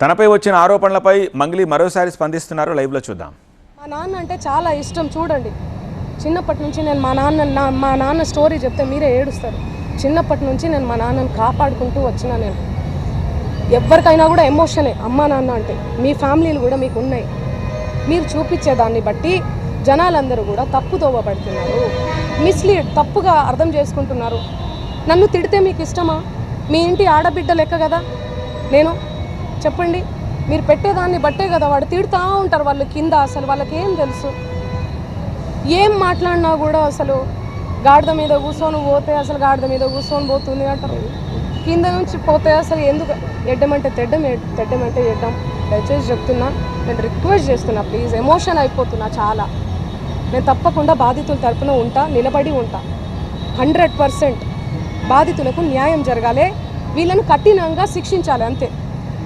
తనపై వచ్చిన ఆరోపణలపై మంగ్లీ మరోసారి స్పందిస్తున్నారు. లైవ్లో చూద్దాం. మా నాన్న అంటే చాలా ఇష్టం. చూడండి, చిన్నప్పటి నుంచి నేను మా నాన్న స్టోరీ చెప్తే మీరే ఏడుస్తారు. చిన్నప్పటి నుంచి నేను మా నాన్నని కాపాడుకుంటూ వచ్చిన. నేను ఎవరికైనా కూడా ఎమోషనే అమ్మా నాన్న అంటే. మీ ఫ్యామిలీలు కూడా మీకు ఉన్నాయి. మీరు చూపించేదాన్ని బట్టి జనాలందరూ కూడా తప్పుదోవ పడుతున్నారు, మిస్లీడ్, తప్పుగా అర్థం చేసుకుంటున్నారు. నన్ను తిడితే మీకు ఇష్టమా? మీ ఇంటి ఆడబిడ్డ లెక్క కదా నేను, చెప్పండి. మీరు పెట్టేదాన్ని బట్టే కదా వాడు తిడుతూ ఉంటారు. వాళ్ళు కింద అసలు వాళ్ళకి ఏం తెలుసు? ఏం మాట్లాడినా కూడా అసలు గాడిద మీద కూర్చొని పోతే అసలు గాడిద మీద కూర్చొని పోతుంది అంటారు. కింద నుంచి పోతే అసలు ఎందుకు ఎడ్డమంటే తెడ్డమంటే ఎడ్డం. దయచేసి చెప్తున్నా, నేను రిక్వెస్ట్ చేస్తున్నా, ప్లీజ్. ఎమోషన్ అయిపోతున్నా చాలా. నేను తప్పకుండా బాధితుల తరపున ఉంటా, నిలబడి ఉంటా. 100% బాధితులకు న్యాయం జరగాలి, వీళ్ళని కఠినంగా శిక్షించాలి, అంతే.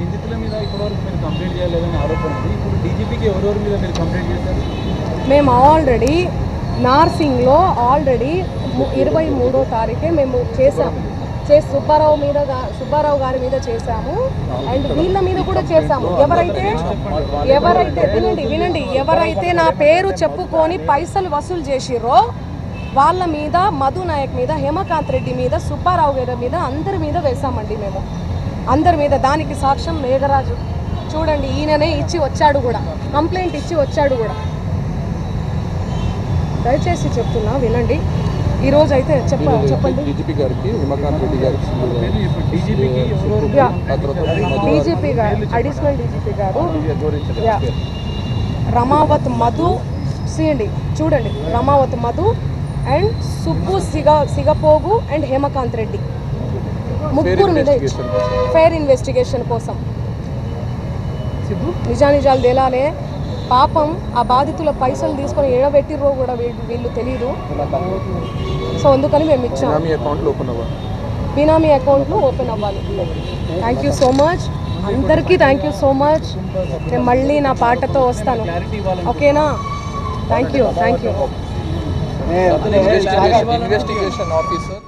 నిందితుల మీద ఇప్పటివరకు మీరు కంప్లైంట్ చేయలేదని ఆరోపణ ఉంది. ఇప్పుడు డీజీపీకి ఎవరెవరి మీద మీరు కంప్లైంట్ చేశారు? మేము ఆల్రెడీ నార్సింగ్లో 23వ తారీఖే మేము చేసాము. సుబ్బారావు గారి మీద చేశాము, అండ్ వీళ్ళ మీద కూడా చేశాము. ఎవరైతే వినండి, ఎవరైతే నా పేరు చెప్పుకొని పైసలు వసూలు చేసిర్రో వాళ్ళ మీద, మధు నాయక్ మీద, హేమకాంత్ రెడ్డి మీద, సుబ్బారావు గారి మీద, అందరి మీద వేసామండి మేము. అందరి మీద. దానికి సాక్ష్యం మేఘరాజు. చూడండి, ఈయననే ఇచ్చి వచ్చాడు కూడా, కంప్లైంట్ ఇచ్చి వచ్చాడు కూడా. దయచేసి చెప్తున్నా, వినండి. ఈరోజు అయితే చెప్పండి. డీజీపీ గారికి, హేమకాంత్ రెడ్డి గారికి, డీజీపీ గారు, అడిషనల్ డీజీపీ గారు రమావత్ మధు, చూడండి, రమావత్ మధు అండ్ సుబ్బు సిగపోగు అండ్ హేమకాంత్ రెడ్డి, ముగ్గురు మీద ఫెయిర్ ఇన్వెస్టిగేషన్ కోసం నిజానిజాలు తేలాలే. పాపం ఆ బాధితుల పైసలు తీసుకొని ఏడబెట్టిర్రో కూడా వీళ్ళు తెలియదు. సో అందుకని మేము ఇచ్చాము. బినామీ అకౌంట్లు ఓపెన్ అవ్వాలి. థ్యాంక్ యూ సో మచ్ అందరికీ. Thank you so much. నేను మళ్ళీ నా పాటతో వస్తాను, ఓకేనా? Thank you. Investigation officer